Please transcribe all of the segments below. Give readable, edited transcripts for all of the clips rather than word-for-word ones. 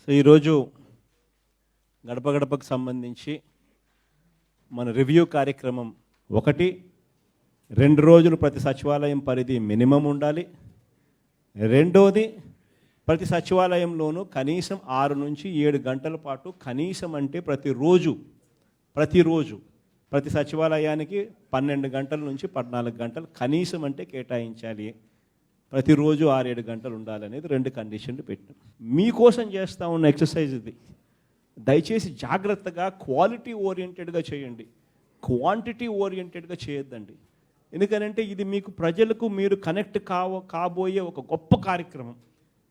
So ఈరోజు గడప గడపకు సంబంధించి మన రివ్యూ కార్యక్రమం 2 రోజులు ప్రతి సచివాలయం పరిధి మినిమం ఉండాలి. రెండోది, ప్రతి సచివాలయంలోనూ కనీసం 6 నుంచి 7 గంటల పాటు కనీసం అంటే ప్రతిరోజు ప్రతి సచివాలయానికి 12 గంటల నుంచి 14 గంటలు కనీసం అంటే కేటాయించాలి. ప్రతిరోజు 6-7 గంటలు ఉండాలనేది 2 కండిషన్లు పెట్టాం. మీకోసం చేస్తూ ఉన్న ఎక్సర్సైజ్ ఇది. దయచేసి జాగ్రత్తగా క్వాలిటీ ఓరియంటెడ్గా చేయండి, క్వాంటిటీ ఓరియంటెడ్గా చేయొద్దండి. ఎందుకనంటే ఇది మీకు ప్రజలకు మీరు కనెక్ట్ కాబోయే ఒక గొప్ప కార్యక్రమం.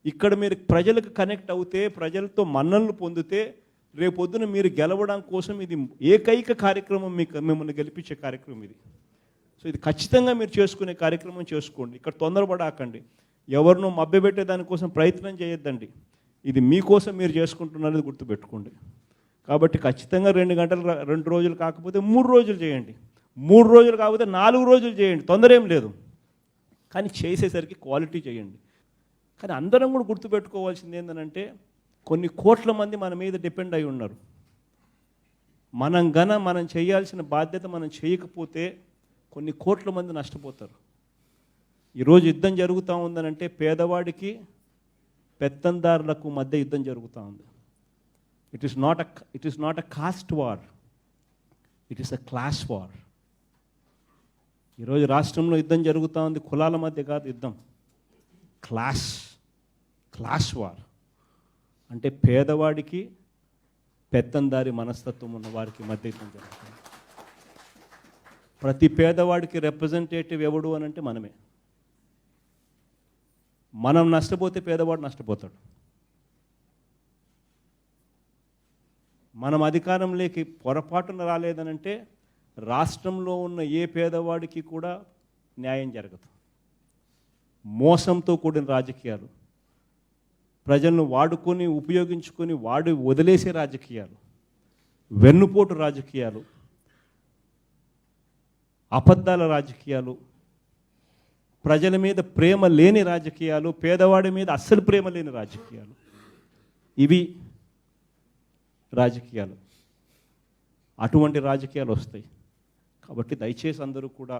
ఇక్కడ మీరు ప్రజలకు కనెక్ట్ అవుతే, ప్రజలతో మన్ననలు పొందితే, రేపొద్దున మీరు గెలవడం కోసం ఇది ఏకైక కార్యక్రమం, మిమ్మల్ని గెలిపించే కార్యక్రమం ఇది. సో ఇది ఖచ్చితంగా మీరు చేసుకునే కార్యక్రమం చేసుకోండి. ఇక్కడ తొందరపడాకండి, ఎవరినో మభ్యపెట్టే దానికోసం ప్రయత్నం చేయొద్దండి. ఇది మీకోసం మీరు చేసుకుంటున్నది గుర్తుపెట్టుకోండి. కాబట్టి ఖచ్చితంగా 2 గంటలు 2 రోజులు కాకపోతే 3 రోజులు చేయండి, 3 రోజులు కాకపోతే 4 రోజులు చేయండి, తొందర ఏం లేదు. కానీ చేసేసరికి క్వాలిటీ చేయండి. కానీ అందరం కూడా గుర్తుపెట్టుకోవాల్సింది ఏంటంటే, కొన్ని కోట్ల మంది మన మీద డిపెండ్ అయి ఉన్నారు. మనం చేయాల్సిన బాధ్యత మనం చేయకపోతే కొన్ని కోట్ల మంది నష్టపోతారు. ఈరోజు యుద్ధం జరుగుతూ ఉందనంటే పేదవాడికి పెత్తందారులకు మధ్య యుద్ధం జరుగుతూ ఉంది. It is not a cost war, it is a class war. ఈరోజు రాష్ట్రంలో యుద్ధం జరుగుతూ ఉంది, కులాల మధ్య కాదు యుద్ధం, క్లాస్ వార్. అంటే పేదవాడికి పెత్తందారి మనస్తత్వం ఉన్న వారికి మధ్య యుద్ధం జరుగుతుంది. ప్రతి పేదవాడికి రిప్రజెంటేటివ్ ఎవడు అని అంటే మనమే. మనం నష్టపోతే పేదవాడు నష్టపోతాడు. మనం అధికారంలోకి పొరపాటున రాలేదనంటే రాష్ట్రంలో ఉన్న ఏ పేదవాడికి కూడా న్యాయం జరగదు. మోసంతో కూడిన రాజకీయాలు, ప్రజలను వాడుకొని ఉపయోగించుకొని వదిలేసే రాజకీయాలు, వెన్నుపోటు రాజకీయాలు, అబద్ధాల రాజకీయాలు, ప్రజల మీద ప్రేమ లేని రాజకీయాలు, పేదవాడి మీద అస్సలు ప్రేమ లేని రాజకీయాలు, ఇవి రాజకీయాలు. అటువంటి రాజకీయాలు వస్తాయి. కాబట్టి దయచేసి అందరూ కూడా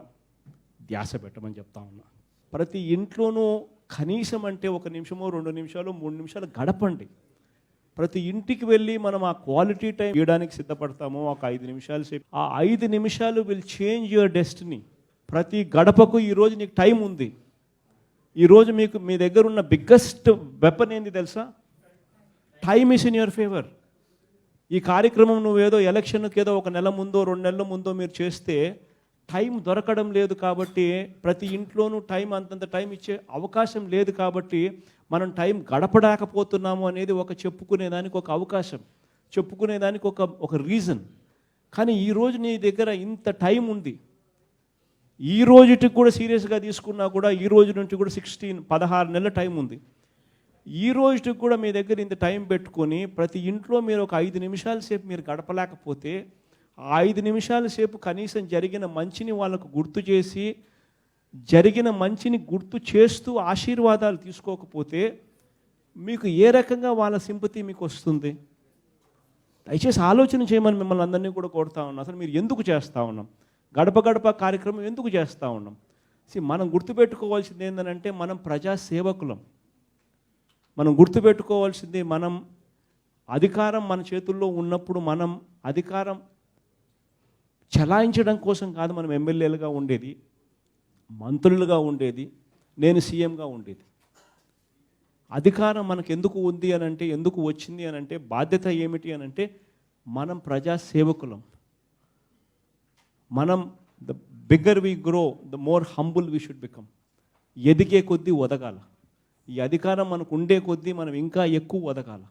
ధ్యాస పెట్టమని చెప్తా ఉన్నా. ప్రతి ఇంట్లోనూ కనీసం అంటే 1 నిమిషమో 2 నిమిషాలు 3 నిమిషాలు గడపండి. ప్రతి ఇంటికి వెళ్ళి మనం ఆ క్వాలిటీ టైం ఇవ్వడానికి సిద్ధపడతామో ఒక 5 నిమిషాలు సేపు, ఆ 5 నిమిషాలు విల్ చేంజ్ యువర్ డెస్టినీ. ప్రతి గడపకు ఈరోజు నీకు టైం ఉంది. ఈరోజు మీ దగ్గర ఉన్న బిగ్గెస్ట్ వెపన్ ఏంది తెలుసా? Time is in your favour. ఈ కార్యక్రమం నువ్వేదో ఎలక్షన్కి ఏదో 1 నెల ముందో 2 నెలల ముందో మీరు చేస్తే టైం దొరకడం లేదు. కాబట్టి ప్రతి ఇంట్లోనూ అంతంత టైం ఇచ్చే అవకాశం లేదు. కాబట్టి మనం టైం గడపడాకపోతున్నాము అనేది చెప్పుకునేదానికి ఒక అవకాశం, చెప్పుకునేదానికి ఒక రీజన్. కానీ ఈరోజు నీ దగ్గర ఇంత టైం ఉంది. ఈ రోజుకి కూడా సీరియస్గా తీసుకున్నా కూడా ఈ రోజు నుంచి కూడా 16 నెలల టైం ఉంది. ఈ రోజుకి కూడా మీ దగ్గర ఇంత టైం పెట్టుకొని ప్రతి ఇంట్లో మీరు ఒక 5 నిమిషాల సేపు మీరు గడపలేకపోతే, ఆ 5 నిమిషాల సేపు కనీసం జరిగిన మంచిని వాళ్ళకు గుర్తు చేసి, జరిగిన మంచిని గుర్తు చేస్తూ ఆశీర్వాదాలు తీసుకోకపోతే మీకు ఏ రకంగా వాళ్ళ సింపతి మీకు వస్తుంది? దయచేసి ఆలోచన చేయమని మిమ్మల్ని అందరినీ కూడా కోరుతా ఉన్నాం. అసలు మీరు ఎందుకు చేస్తూ ఉన్నాం? గడప గడప కార్యక్రమం ఎందుకు చేస్తూ ఉన్నాం? మనం గుర్తుపెట్టుకోవాల్సింది ఏంటంటే, మనం ప్రజాసేవకులం. మనం గుర్తుపెట్టుకోవాల్సింది, మనం అధికారం మన చేతుల్లో ఉన్నప్పుడు మనం అధికారం చలాయించడం కోసం కాదు మనం ఎమ్మెల్యేలుగా ఉండేది, మంత్రులుగా ఉండేది, నేను సీఎంగా ఉండేది. అధికారం మనకు ఎందుకు ఉంది అని అంటే, ఎందుకు వచ్చింది అని అంటే, బాధ్యత ఏమిటి అని అంటే, మనం ప్రజాసేవకులం. మనం the bigger we grow the more humble we should become. ఎదిగే కొద్దీ ఒదగాల. ఈ అధికారం మనకు ఉండే కొద్దీ మనం ఇంకా ఎక్కువ ఒదగాల.